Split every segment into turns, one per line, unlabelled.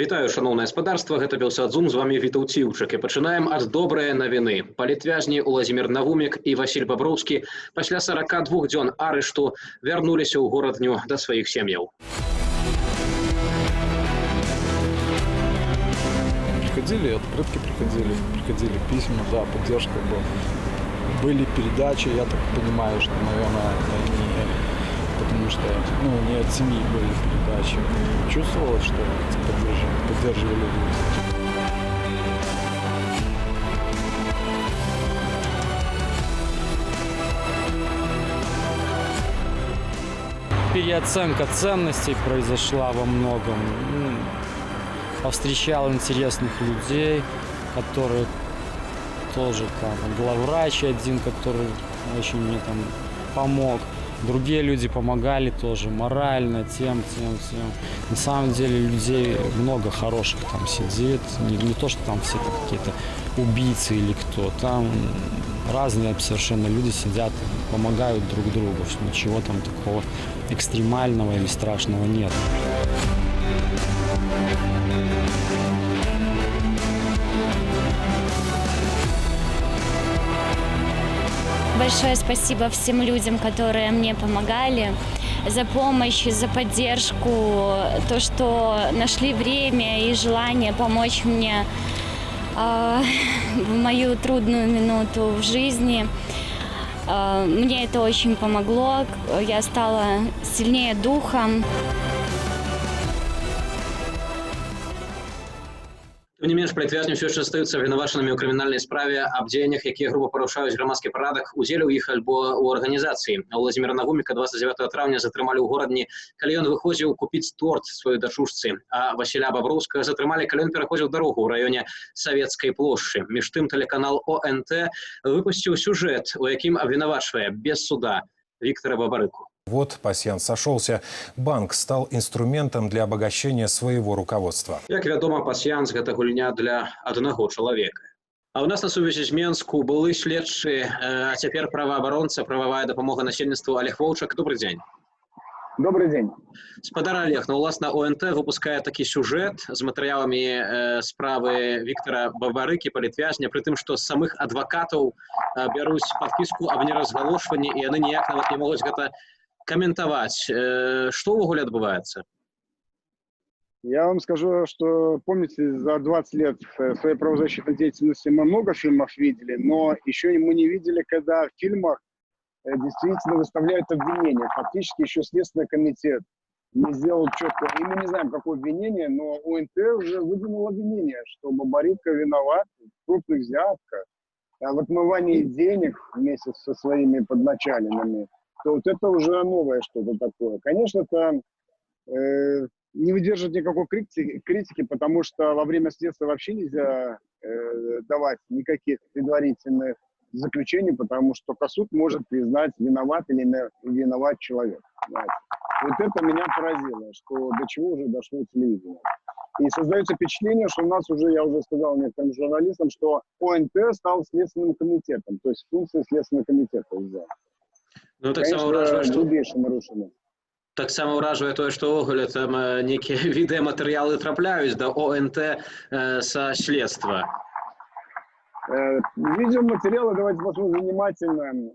Вітаю, шановнае спадарства, гэта Белсадзум, з вами Вітаў Ціўчык. І пачынаем ад добрае навіны. Палітвязні Уладзімір Навумік і Васіль Баброўскі пасля 42 дзён арышту вярнуліся ў горадню да сваіх сем'яў.
Приходили, открытки приходили письма, да, поддержка была. Были передачи, я так понимаю, что, наверное, они, потому что, не от семьи были передачи. Чувствовалось, что поддерживали люди.
Переоценка ценностей произошла во многом. Повстречал интересных людей, которые тоже там, главврач один, который очень мне там помог. Другие люди помогали тоже морально, тем. На самом деле людей много хороших там сидит. Не то, что там все какие-то убийцы или кто. Там разные совершенно люди сидят, помогают друг другу. Ничего там такого экстремального или страшного нет.
Большое спасибо всем людям, которые мне помогали, за помощь, за поддержку, то, что нашли время и желание помочь мне в мою трудную минуту в жизни. Мне это очень помогло, я стала сильнее духом.
Тым не менш, палітвязні ўсё яшчэ астаюцца абвінавачанымі ў крымінальнай справе аб дзеяннях, якія груба парушаюць грамадскі парадак, удзеле ў іх альбо ў арганізацыі. Уладзіміра Навуміка 29 траўня затрымалі ў горадні, калі ён выходзіў купіць торт сваёй дачушцы, а Васіля Баброўскага затрымалі, калі ён пераходзіў дарогу ў раёне Савецкай плошчы. Між тым, тэлеканал ОНТ выпусціў сюжэт, у якім абвінавачвае без суда Віктара Бабарыку.
Вот пасьянс сошелся. Банк стал инструментом для обогащения своего руководства.
Як вядома, пасьянс – гэта гульня для аднаго чалавека. А ў нас на сувязі з Менску былы следчы, а цяпер праваабаронца, прававая дапамога насельніцтву Олег Воўчак. Добрый дзень.
Добрый день.
Спадар Олег, уласна ОНТ выпускае такі сюжэт з матэрыяламі справы Віктара Бабарыкі, палітвязня, пры тым, што з самых адвакатаў бяруць падпіску аб неразгалошванні, і яны ніяк нават не могуць гэта комментовать. Что увогуле отбывается?
Я вам скажу, что, помните, за 20 лет своей правозащитной деятельности мы много фильмов видели, но еще мы не видели, когда в фильмах действительно выставляют обвинения. Фактически еще Следственный комитет не сделал четко. И мы не знаем, какое обвинение, но ОНТ уже выдвинул обвинение, что Бабарыка виноват в крупных взятках, в отмывании денег вместе со своими подначаленными. То вот это уже новое что-то такое. Конечно, это не выдержит никакой критики, потому что во время следствия вообще нельзя давать никаких предварительных заключений, потому что только суд может признать виноват или не виноват человек. Знаете. Вот это меня поразило, что до чего уже дошло телевидение. И создается впечатление, что у нас уже, я уже сказал некоторым журналистам, что ОНТ стал следственным комитетом, то есть функции следственного комитета взял.
Ну, так само ўражвае, што...
Так
само ўражвае тое, што ўвогуле там нейкія відэаматэрыялы трапляюць да ОНТ са следства.
Видеоматериалы, давайте посмотрим внимательно.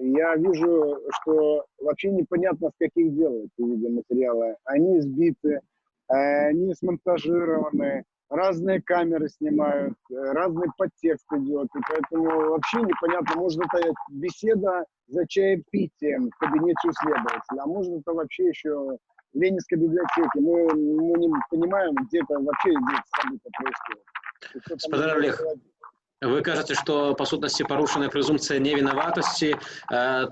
Я вижу, что вообще непонятно, с каких делают эти видеоматериалы. Они сбиты, они смонтажированы, разные камеры снимают, разный подтекст идет. И поэтому вообще непонятно, может это беседа за чаепитием в кабинете у следователя, а может это вообще еще в Ленинской библиотеке. Мы не понимаем, где это вообще события происходит.
Спадар Олег, вы кажаце, што па сутнасці парушаная прэзумпцыя невінаватасці.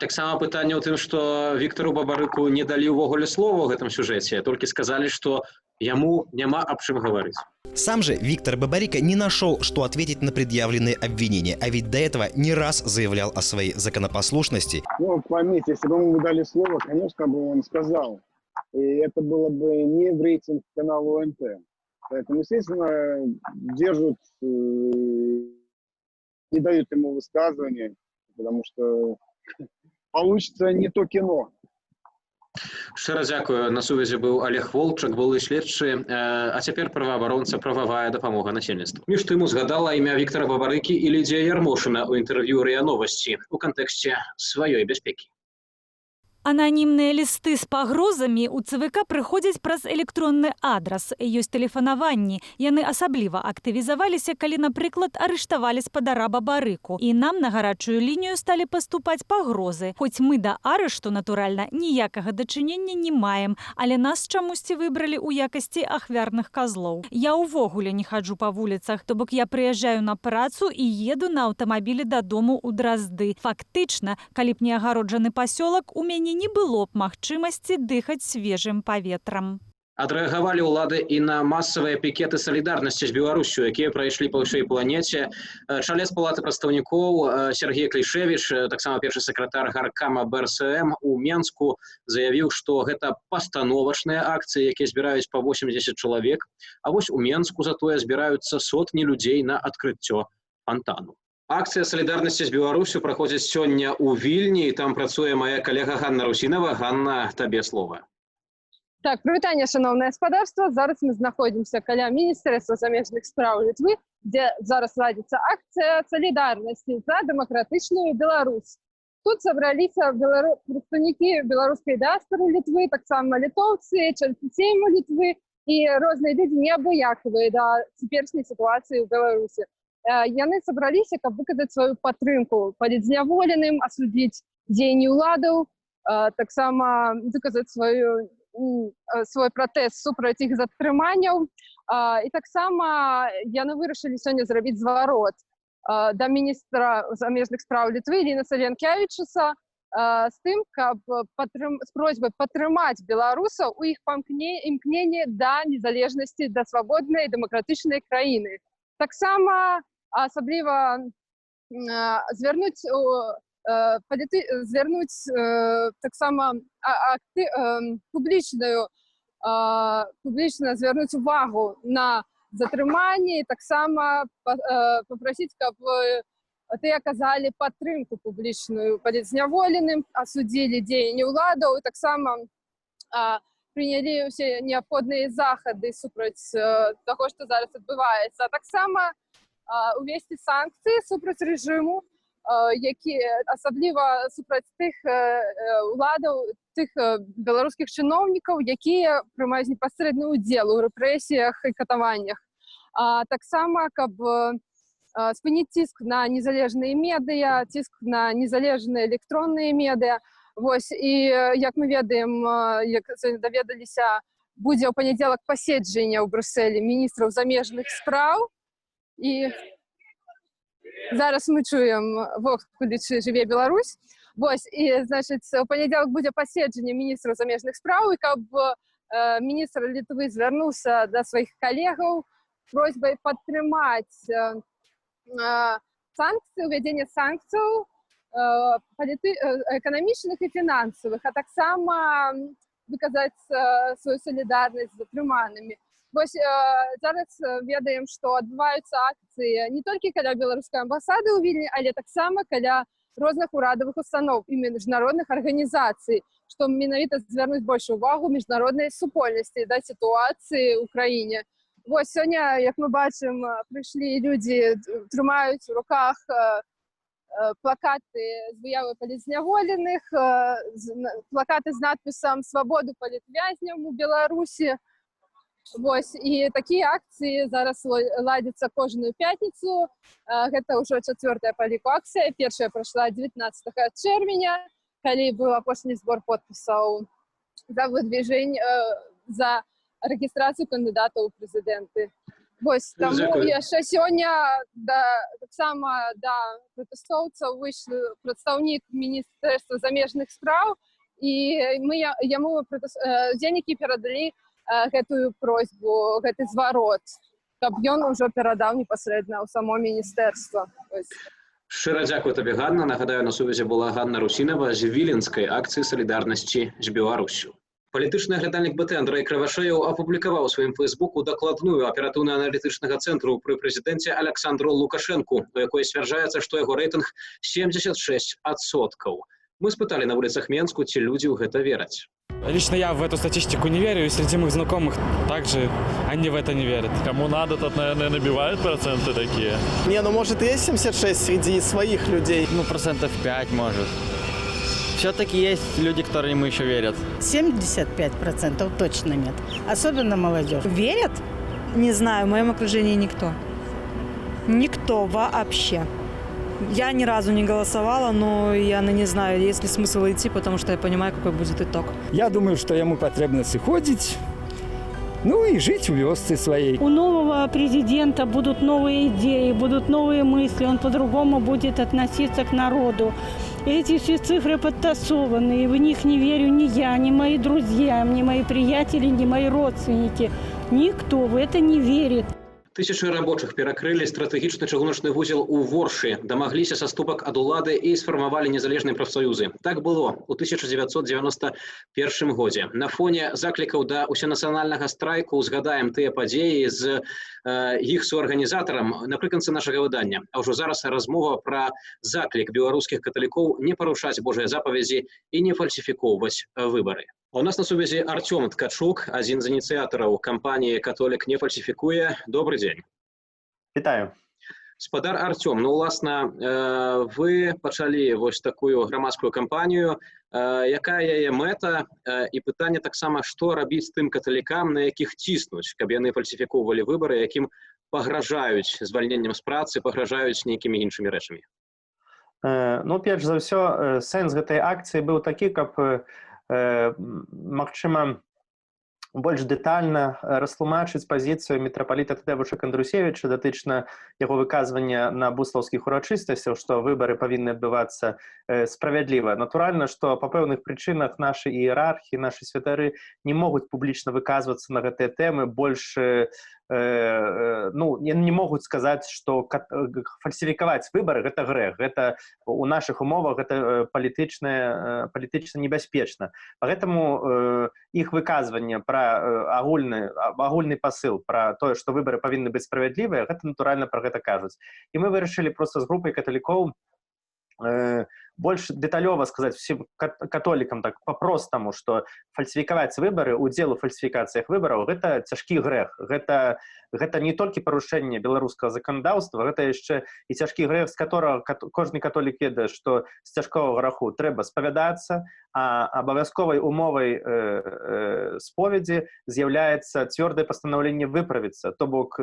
Таксама пытанне ў тым, што Віктару Бабарыку не далі ўвогуле слова ў гэтым сюжэце, толькі сказалі, што яму няма аб чым гаварыць.
Сам же Виктор Бабарыка не нашел, что ответить на предъявленные обвинения, а ведь до этого не раз заявлял о своей законопослушности.
Ну, поймите, если бы ему дали слово, конечно бы он сказал. И это было бы не в рейтинг канала ОНТ. Поэтому, естественно, держат, не дают ему высказывания, потому что получится не то кино.
Шчыра дзякую. На сувязі быў Олег Волчак, былы следчы, а цяпер праваабаронца, прававая дапамога насельніцтву. Між тым узгадала імя Віктара Бабарыкі і Лідзія Ярмошына ў інтэрв'ю РИА Новости у кантэксце сваёй бяспекі.
Ананімныя лісты з пагрозамі ў ЦВК прыходзяць праз электронны адрас. Ёсць тэлефанаванні. Яны асабліва актывізаваліся, калі, напрыклад, арыштавалі спадара Бабарыку. І нам на гарачую лінію сталі паступаць пагрозы. Хоць мы да арышту, натуральна, ніякага дачынення не маем, але нас чамусьці выбралі ў якасці ахвярных казлоў. Я ўвогуле не хаджу па вуліцах, то бок я прыязджаю на працу і еду на аўтамабілі дадому ў Дразды. Фактычна, калі б не агароджаны пасёлак, у мяне не было б магчымасці дыхаць свежым паветрам.
Адрэагавалі ўлады і на масавыя пікеты салідарнасці з Беларусю, якія прайшлі па ўсёй планеце. Чалец палаты прадстаўнікоў Сергей Клішевіч, таксама першы сакратар гаркама БРСМ у Менску, заявіў, што гэта пастановачныя акцыі, якія збіраюць па 80 чалавек, а вось у Менску затое збіраюцца сотні людзей на адкрыццё фантану. Акцыя салідарнасці з Беларусю праходзіць сёння ў Вільні, і там працуе моя калега Ганна Русінова. Ганна, табе слова.
Так, прывітанне, шановнае гаспадарства. Зараз мы знаходзімся каля Міністэрства замежных спраў Літвы, дзе зараз ладзіцца акцыя салідарнасці за дэмакратычную Беларусь. Тут сабраліся прадстаўнікі беларускай дыаспары Літвы, таксама літоўцы, чальцы сейму Літвы і розныя людзі неабыякавыя да цяперашняй сітуацыі ў Беларусі. Яны сабраліся, каб выказаць сваю падтрымку палітзняволеным, асудзіць дзеянні ўладаў, таксама выказаць свой пратэст супраць іх затрыманняў. І таксама яны вырашылі сёння зрабіць зварот да міністра замежных спраў Літвы Ліноса Лянкявічуса з тым, каб з просьбай падтрымаць беларусаў у іх імкненні да незалежнасці, да свабоднай дэмакратычнай краіны. Таксама асабліва звярнуць таксама публічна звярнуць увагу на затрыманні, таксама папрасіць, каб тыя аказалі падтрымку публічную палітзняволеным, асудзілі дзеянні ўладаў і таксама прынялі ўсе неабходныя захады супраць таго, што зараз адбываецца. Таксама увесці санкцыі супраць рэжыму, які асабліва супраць тых уладаў, тых беларускіх чыноўнікаў, якія прымаюць непасрэдны ўдзел у рэпрэсіях і катаваннях. Таксама, каб спыніць ціск на незалежныя медыа, ціск на незалежныя электронныя медыа. Вось, і як мы ведаем, як даведаліся, будзе ў панядзелак паседжанне ў Брюсселі міністраў замежных спраў. І зараз мы чуем вокс, куды жыве Беларусь. Вось, і, значыць, у панядзелак будзе паседжанне міністраў замежных спраў, і каб міністр Літвы звярнуўся да сваіх калегаў просьбай падтрымаць санкцыі, увядзенне санкцыяў эканамічных і фінансавых, а таксама выказаць сваю салідарнасць з затрыманымі. Вось зараз ведаем, што адбываюцца акцыі не толькі каля беларускай амбасады ў Вільні, але таксама каля розных урадавых устаноў і міжнародных арганізацый, што менавіта звярнуць большую увагу міжнароднай супольнасці да сітуацыі ў краіне. Вось сёння, як мы бачым, прыйшлі людзі, трымаюць у руках плакаты з выявай палітзняволеных, плакаты з надпісам «Свабоду палітвязням у Беларусі». Вось, і такія акцыі зараз ладзяцца кожную пятніцу. Гэта ўжо 4-я па ліку акцыя. Першая прайшла 19 чэрвеня, калі быў апошні збор подпісаў за выдвижэнне, за рэгістрацыю кандыдатаў у прэзідэнты. Вось, таму яшчэ сёння таксама да пратэстоўцаў выйшлі прадстаўнік Міністэрства замежных спраў, і мы яму удзельнікі перадалі гэтую просьбу, гэты зварот, каб ён ужо перадаў непасрэдна ў само міністэрства.
Шчыра дзякую табе, Ганна. Нагадаю, на сувязі была Ганна Русінова з віленскай акцыі салідарнасці з Беларусю. Палітычны аглядальнік БТ Андрэй Кравашэў апублікаваў у сваім фэйсбуку дакладную аператыўна-аналітычнага цэнтру пры прэзідэнце Александру Лукашэнку, у якой сцвярджаецца, што яго рэйтынг 76%. Мы спыталі на вуліцах Менску, ці людзі ў гэта вераць.
Лично я в эту статистику не верю, и среди моих знакомых также они в это не верят.
Кому надо, тот, наверное, набивают проценты такие.
Не, ну может есть 76 среди своих людей.
Ну, 5% может. Все-таки есть люди, которые ему еще верят.
75% точно нет. Особенно молодежь. Верят?
Не знаю, в моем окружении никто. Никто вообще. Я ни разу не голосовала, но я не знаю, есть ли смысл идти, потому что я понимаю, какой будет итог.
Я думаю, что ему потрібно ходить, ну и жить в вёсце своей.
У нового президента будут новые идеи, будут новые мысли, он по-другому будет относиться к народу. Эти все цифры подтасованы, и в них не верю ни я, ни мои друзья, ни мои приятели, ни мои родственники. Никто в это не верит.
Тысячи рабочих перакрылі стратэгічны чыгуначны вузел у Воршы, дамагліся саступак ад улады і сфармавалі незалежныя прафсаюзы. Так было ў 1991 годзе. На фоне заклікаў да усенацыянальнага страйку узгадаем тыя падзеі з іх суарганізатарам напрыканцы нашага выдання. А ўжо зараз размова пра заклік беларускіх каталікоў не парушаць Божыя запаведзі і не фальсіфікоўваць выбары. А у нас на сувязі Артём Ткачук, адзін з ініцыятараў кампаніі «Католік не фальсіфікуе». Добрый дзень.
Вітаю.
Спадар Артём, ну, уласна, вы пачалі вось такую грамадскую кампанію. Якая яе мэта? І пытанне таксама, што рабіць тым каталікам, на якіх ціснуць, каб яны фальсіфікоўвалі выбары, якім пагражаюць звальненнем з працы, пагражаюць нейкімі іншымі рэчамі?
Ну, перш за ўсё, сэнс гэтай акцыі быў такі, каб магчыма, больш дэтальна растлумачыць пазіцыю мітрапаліта Тадэвуша Кандрусевіча датычна яго выказвання на буслаўскіх урачыстасцях, што выбары павінны адбывацца справядліва. Натуральна, што па пэўных прычынах нашы іерархі, нашы святары не могуць публічна выказвацца на гэтыя тэмы, больш не могуць сказаць, што фальсіфікаваць выбары гэта грэх, гэта у нашых умовах гэта палітычна небяспечна. Паэтаму іх выказванне пра агульны пасыл пра тое, што выбары павінны быць справядлівыя, гэта натуральна пра гэта кажуць. І мы вырашылі проста з групай каталікоў больш дэталёва сказаць усім католікам так па-простаму, што фальсіфікаваць выбары, удзел у фальсіфікацыях выбараў гэта цяжкі грэх. Гэта не толькі парушэнне беларускага заканадаўства, гэта яшчэ і цяжкі грэх, з которого кожны католік ведае, што з цяжкога граху трэба спавядацца, а абавязковай умовай споведзі з'яўляецца цвёрдае пастанаўленне выправіцца. То бок,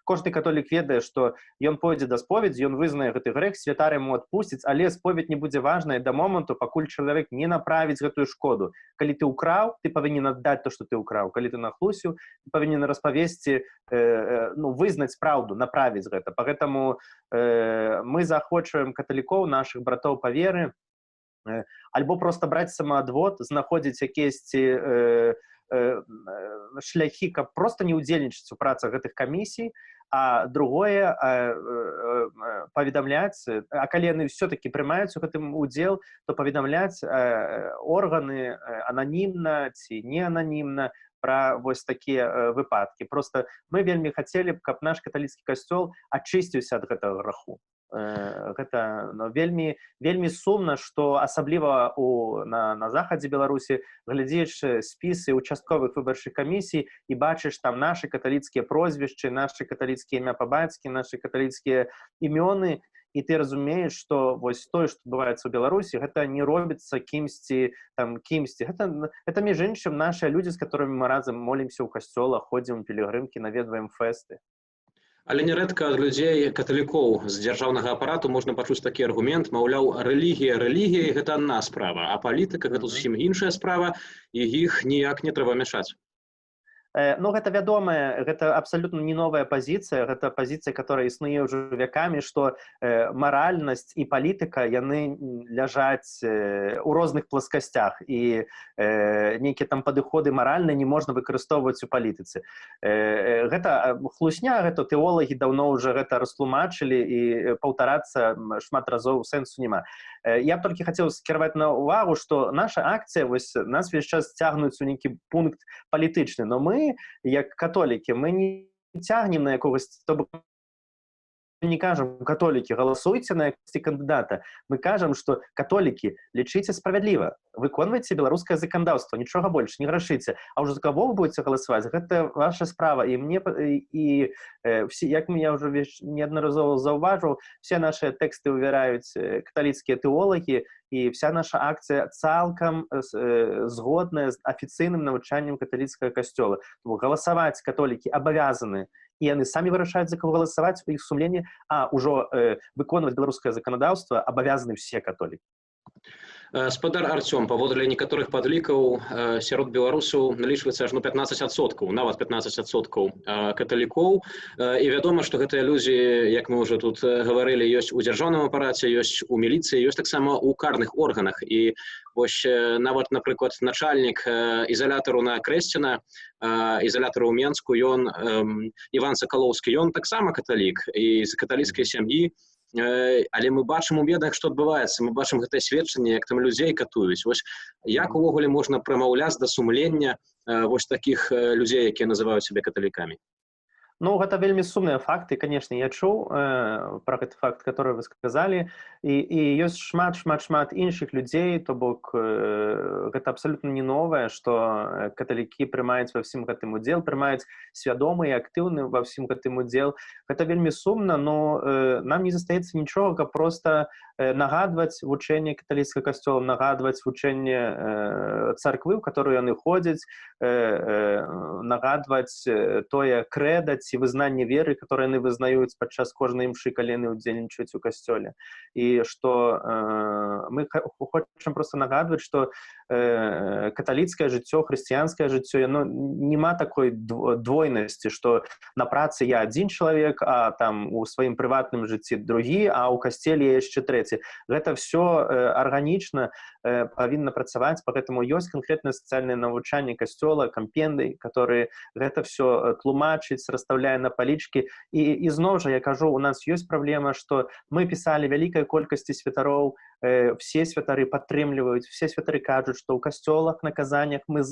кожны католік ведае, што ён пойдзе да споведзі, ён вызнае гэты грэх, святар яму адпусціць, але споведь не будзе важная да моманту, пакуль чалавек не направіць гэтую шкоду. Калі ты ўкраў, ты павінен аддаць то, што ты ўкраў. Калі ты нахлусіў, ты павінен распавесці, вызнаць праўду, направіць гэта. Паэтаму мы заахвочваем каталікоў, нашых братоў па веры, альбо проста браць самаадвод, знаходзіць якіясьці шляхі, каб проста не ўдзельнічаць у працах гэтых камісій, а другое паведамляць, а калі яны все-таки прымаюць у гэтым удзел, то паведамляць органы ананімна ці не ананімна пра вось такія выпадкі. Просто мы вельмі хацелі б, каб наш каталіцкі касцёл ачысціўся ад гэтага граху. Гэта вельмі сумна, што асабліва на захадзе Беларусі глядзіш спісы участковых выбарчых камісій і бачыш там нашы каталіцкія прозвішчы, нашы каталіцкія імя па бацькі, нашы каталіцкія імёны, і ты разумееш, што вось тое, што адбываецца ў Беларусі, гэта не робіцца кімсьці. Гэта між іншым нашыя людзі, з которымі мы разам молімся ў касцёлах, ходзім у пілігрымкі, наведваем фэсты.
Але нярэдка ад людзей каталікоў з дзяржаўнага апарату можна пачуць такі аргумент, маўляў, рэлігія гэта адна справа, а палітыка гэта зусім іншая справа, і іх ніяк не трэба мяшаць.
Ну, гэта вядомая, гэта абсалютна не новая пазіцыя, гэта пазіцыя, которая існуе ўжо вякамі, што маральнасць і палітыка, яны ляжаць у розных пласкасцях, і нейкія там падыходы маральныя не можна выкарыстоўваць у палітыцы. Гэта хлусня, гэта тэолагі даўно ўжо гэта растлумачылі, і паўтарацца шмат разоў сэнсу няма. Я б толькі хацеў скіраваць на ўвагу, што наша акцыя, вось нас весь час цягнуць у нейкі пункт палітычны, но мы, як католікі, мы не цягнем на якогось, то бок не кажам католікі галасуйце на якасці кандыдата, мы кажам, што католікі лічыце справядліва, выконвайце беларускае заканадаўства, нічога больш не грашыце, а ўжо за каго вы будете галасаваць, гэта ваша справа. І мне і як я ўжо неаднаразова заўважыў, все наши тэксты ўвяраюць каталіцкія тэолагі, і вся наша акцыя цалкам згодная з афіцыйным навучаннем каталіцкага касцёла. Галасаваць католікі абавязаны, і яны самі вырашаюць, за каго галасаваць, у іх сумленні, а ўжо выконваць беларускае заканадаўства абавязаны ўсе католікі.
Спадар Артём, паводле некаторых падлікаў, сярод беларусаў налічваецца ажно 15%, нават 15% каталікоў. І вядома, што гэтыя людзі, як мы ўжо тут гаварылі, ёсць у дзяржаўным апараце, ёсць у міліцыі, ёсць таксама ў карных органах. І вось нават, напрыклад, начальнік ізалятару на Крэсціна, ізалятару ў Менску, ён Іван Сакалоўскі, ён таксама каталік і з каталіцкай сям'і. Але мы бачым у медыях, што адбываецца, мы бачым гэтае сведчанне, як там людзей катуюць. Вось як увогуле можна прамаўляць да сумлення вось такіх людзей, якія называюць сябе каталікамі?
Ну, гэта вельмі сумныя факты, конечно, я чуў пра гэты факт, который вы сказалі, і ёсць шмат іншых людзей, то бок гэта абсолютно не новае, што каталікі прымаюць ва ўсім гэтым удзел, прымаюць свядомы і актыўны ва ўсім гэтым удзел. Гэта вельмі сумна, но нам не застаецца нічога, каб проста нагадваць вучэнне каталіцкага касцёла, нагадваць вучэнне царквы, у которую яны ходзяць, нагадваць тое крэда ці вызнанне веры, которое яны вызнаюць падчас кожнай імшы, калі яны ўдзельнічаюць у касцёле. І што мы хочам проста нагадваць, што каталіцкае жыццё, хрысціянскае жыццё, яно нема такой двойнасці, што на працы я адзін чалавек, а там у сваім прыватным жыцці другі, а ў касцеле яшчэ трэці. Гэта все арганічна павінна працаваць, поэтому ёсць канкрэтнае сацыяльнае навучанне касцёла, кампендый, которые гэта все тлумачыць, расставляе на палічкі. І зноў жа я кажу, у нас ёсць праблема, што мы пісалі вялікай колькасці святароў, все святары падтрымліваюць, все святары кажуць, што ў касцёлах, на казаннях мы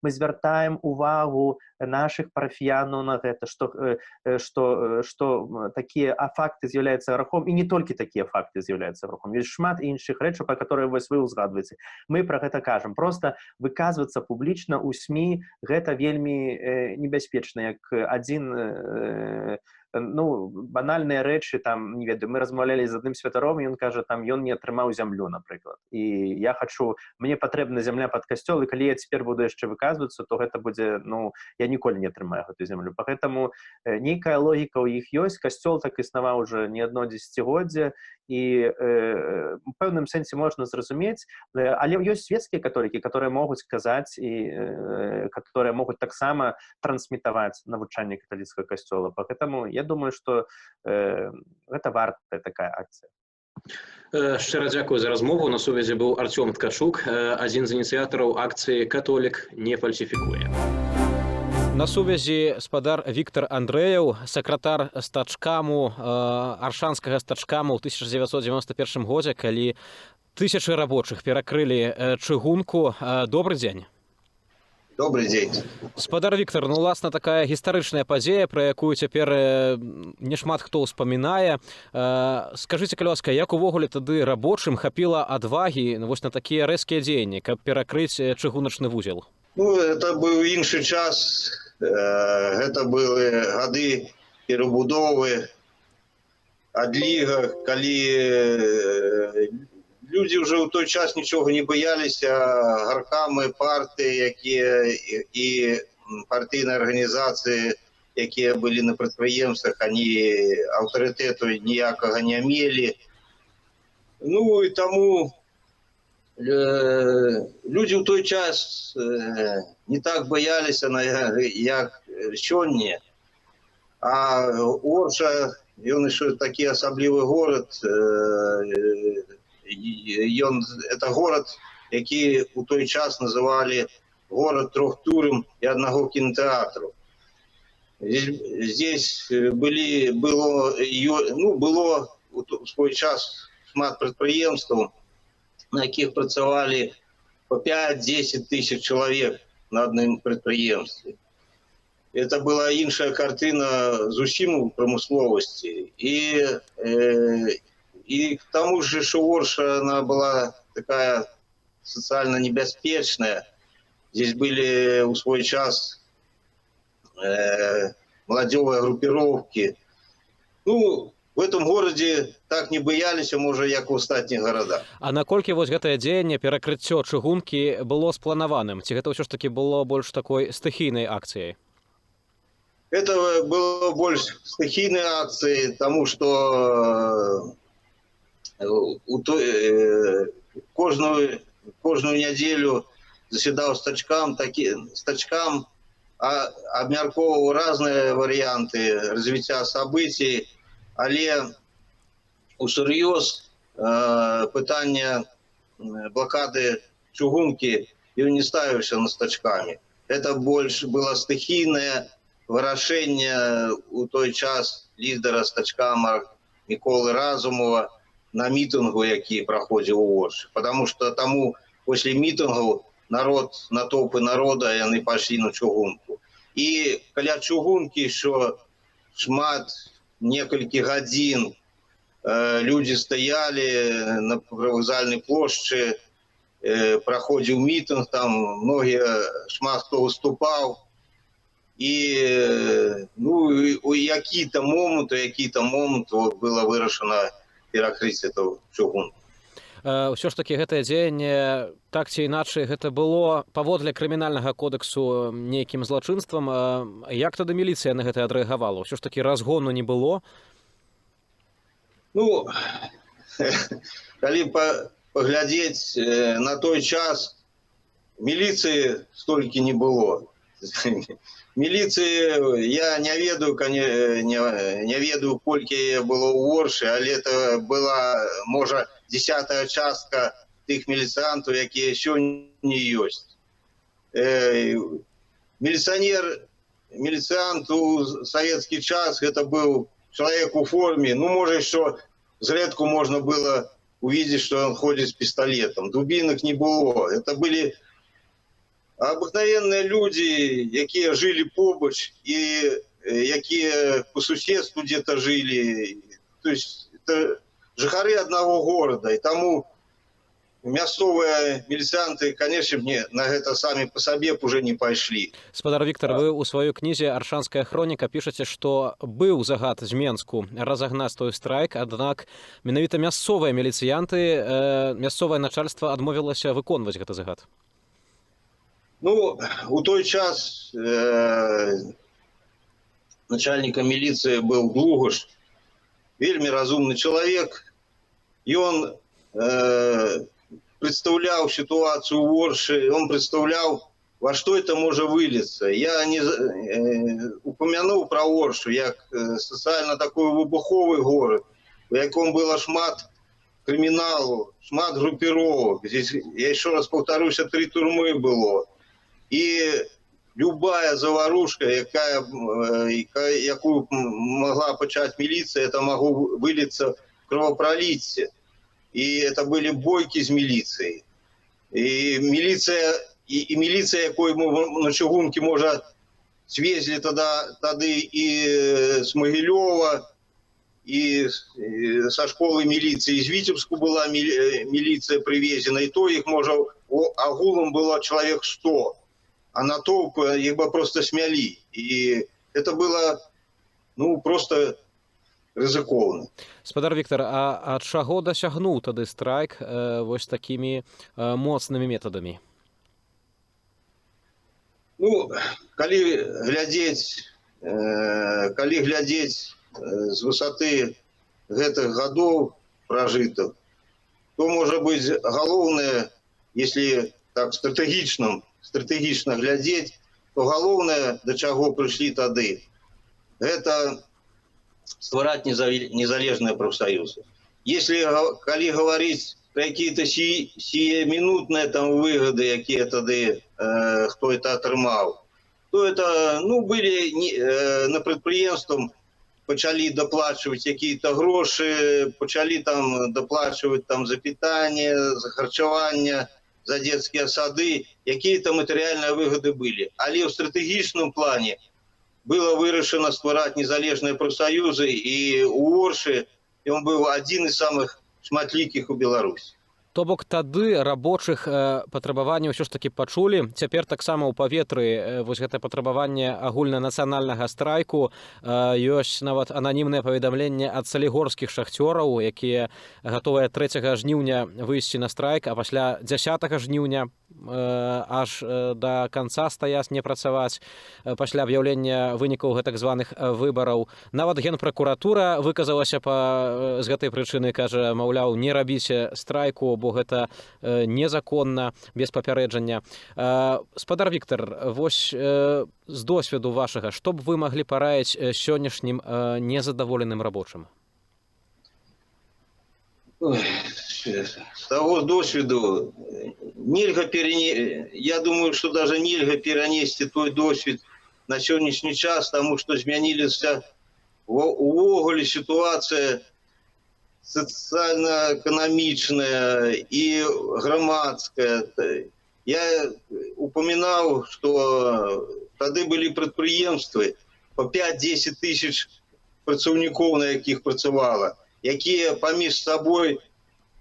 звяртаем увагу наших парафіянаў на гэта, што такія факты з'яўляюцца грахом, і не толькі такія факты з'яўляюцца грахом. Ёсць шмат іншых рэчаў, пра которые вось вы ўзгадваеце. Мы пра гэта кажам. Проста выказвацца публічна ў СМІ гэта вельмі небяспечна, як адзін банальныя рэчы, там, не ведаю, мы размаўлялі з адным святаром, і ён кажа, там, ён не атрымаў зямлю, напрыклад. І я хачу, мне патрэбна зямля пад касцёл, і калі я цяпер буду яшчэ выказвацца, то гэта будзе, я ніколі не атрымаю гэтую зямлю. Поэтому нейкая логіка ў іх ёсць, касцёл так існаваў уже не адно дзесяцігоддзе, і у пэўным сэнсе можна зразумець, але ёсць светскія католікі, которые могуць казаць і которые могуць таксама трансмітаваць навучанне каталіцкага касцёла. Поэтому я думаю, што гэта вартая такая акцыя.
Шчыра дзякую за размову. На сувязі быў Артём Ткачук, адзін з ініцыятараў акцыі «Католік не фальсіфікуе». На сувязі спадар Віктор Андрэяў, сакратар стачкаму, аршанскага стачкаму ў 1991 годзе, калі тысячы рабочых перакрылі чыгунку. Добры дзень.
Добрый дзень.
Спадар Віктор, уласна такая гістарычная падзея, пра якую цяпер нешмат хто ўспамінае. Скажыце, калі ласка, як увогуле тады рабочым хапіла адвагі вось на такія рэзкія дзеянні, каб перакрыць чыгуначны вузел?
Это быў іншы час, гэта былі гады перабудовы, адліга, калі людзі ўжо ў той час нічога не баяліся, гаркамы партыі, якія і партыйныя арганізацыі, якія былі на прадпрыемствах, они аўтарытэту ніякага не мелі. І таму людзі ў той час не так баяліся, як сёння. А Орша, ён яшчэ такі асаблівы горад, это город, які у той час называли город трох турм и одного кинотеатру. Здесь было в свой час шмат прадпрыемстваў, на якіх працавалі по 5-10 тысяч человек на одном предприемстве. это была іншая картина зусім у промысловости. И к тому же, что Орша, она была такая социально небеспечная. Здесь были у свой час молодежные группировки. Ну, в этом городе так не боялись, может, як в остальных городах.
А наколькі вось гэтае дзеянне перакрыццё чыгункі было спланаваным? Ці гэта ўсё ж таки было больш такой стыхійнай акцыяй?
Это было больше стихийной акцией, потому что кожную неделю заседал стачкам, обмярковывал разные варианты развития событий, але усерьез питання блокады чугунки и не ставився на стачками. Это больше было стихийное вирашення у той час лідера стачкама Миколи Разумова на мітингу, який проходив у Орші. Тому що тому після мітингу натовпи народу, вони пішли на чугунку. І коли чугунки, що шмат кілька годин люди стояли на привокзальній площі, проходив мітинг, там шмат хто виступав. І у який-то момент было вырашана перакрыць эту чугунку.
Ўсё ж таки гэтае дзеянне так ці іначай гэта было паводле крымінальнага кодексу нейкім злачынствам. Як тады міліцыя на гэта адрэагавала? Ўсё ж таки разгону не было?
Ну, калі паглядзець на той час, міліцыі столькі не было. Милиции я не ведаю, колькі было у Орші, але это была, может, 10-я частка тых милициантов, якія сёння ёсць. Милициант у советский час, это был человек у форме, ну, может, что зредку можно было увидеть, что он ходит с пистолетом. Дубинок не было. Это были обыкновенные люди, якія жили побач и якія по соседству где-то жили. То есть это жыхары одного города. И тому мясцовые милицианты, конечно, мне на это сами по себе уже не пошли.
Спадар Віктор, вы у сваёй кнізе «Аршанская хроніка» пішаце, што быў загад з Менску разагнаць той страйк, аднак менавіта мясцовыя міліцыянты, мясцовае начальства адмовілася выконваць гэты загад.
Ну, у той час начальником милиции был Глугаш, вельми разумный человек, и он представлял ситуацию в Орші, он представлял, во что это может вылиться. Я не упомянул про Оршу, як социально такой выбуховый город, в яком было шмат криминалу, шмат группировок. Здесь, я еще раз повторюсь, 3 турмы было. И любая заварушка, якую могла почать милиция, это могло вылиться в кровопролитие. И это были бойки с милицией. И милиция, якой мы на чугунке, может, свезли тогда и с Могилева, и со школы милиции из Витебску была милиция привезена, и то их, может, агулом было человек 100. А на толпы их бы просто смяли. И это было, ну, просто рызыкоўна.
Спадар Віктор, а ад чаго дасягнуў тады страйк вось такімі моцнымі метадамі?
Ну, калі глядзець з высоты гэтых гадоў пражытых, то, может быть, галоўнае, если так стратэгічна глядзець, то галоўнае, да чаго прыйшлі тады, гэта ствараць незалежныя прафсаюзы. Калі говорить про какие-то сиюминутные там выгоды, якія тады хто это атрымаў, то это, ну, были на прадпрыемствам пачалі доплачивать какие-то гроши, пачалі там доплачивать там за питание, за харчаванне, за детские сады, какие-то материальные выгоды были. Але в стратегічным плане было вырашана ствараць незалежныя прафсаюзы, і у Оршы ён быў адзін з самых шматлікіх у Беларусі.
То бок тады рабочых патрабаванняў ўсё ж такі пачулі. Цяпер таксама ў паветры вось гэтае патрабаванне агульнанацыянальнага страйку. Ёсць нават ананімнае паведамленне ад салігорскіх шахцёраў, якія гатовыя 3 жніўня выйсці на страйк, а пасля 10 жніўня аж да канца стаяць, не працаваць пасля аб'яўлення вынікаў гэтак званых выбараў. Нават генпракуратура выказалася з гэтай прычыны, кажа, маўляў, не рабіце страйку, бо гэта незаконна, без папярэджання. Спадар Віктар, вось з досведу вашага, што б вы маглі параіць сённяшнім незадаволеным рабочым?
З таго досведу я думаю, што даже нельга перанесці той досвед на сённяшні час, таму што змянілася увогуле сітуацыя сацыяльна-эканамічная і грамадская. Я упамінаў, што тады былі прадпрыемствы па 5-10 тысяч працаўнікоў, на якіх працавала, якія паміж сабой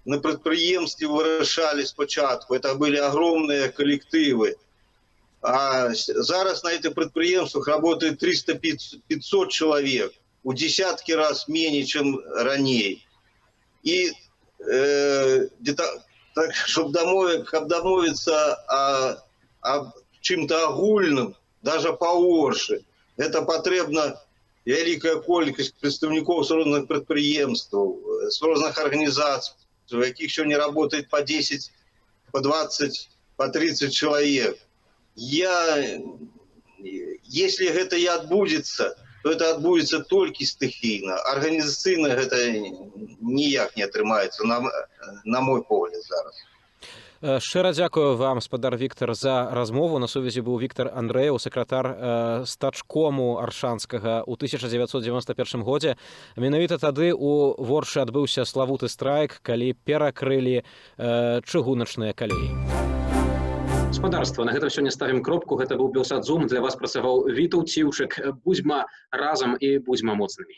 на прадпрыемстве вырашалі спачатку. Это былі огромныя калектывы. А зараз на этих предприемствах работает 300-500 человек, у десятки раз менее, чем ранее. И так, чтобы домовиться о чем-то огульном, даже по Орше, это потребна великая колькость представников с разных предприемств, с разных организаций, в яких сегодня работает по 10, по 20, по 30 человек. Если это и отбудется, то это отбудется только стихийно. Организаційно это ніяк не атрымаецца, на мой погляд, зараз.
Шчыра дзякую вам, спадар Віктар, за размову. На сувязі быў Віктар Андрэеў, сакратар стачкому аршанскага ў 1991 годзе. Менавіта тады у Воршы адбыўся славуты страйк, калі перакрылі чыгуначныя калеі.
Гаспадарства, на гэтым сёння ставім кропку. Гэта быў Белсат Зум. Для вас працаваў Вітаў Ціўчык. Будзьма разам і будзьма моцнымі.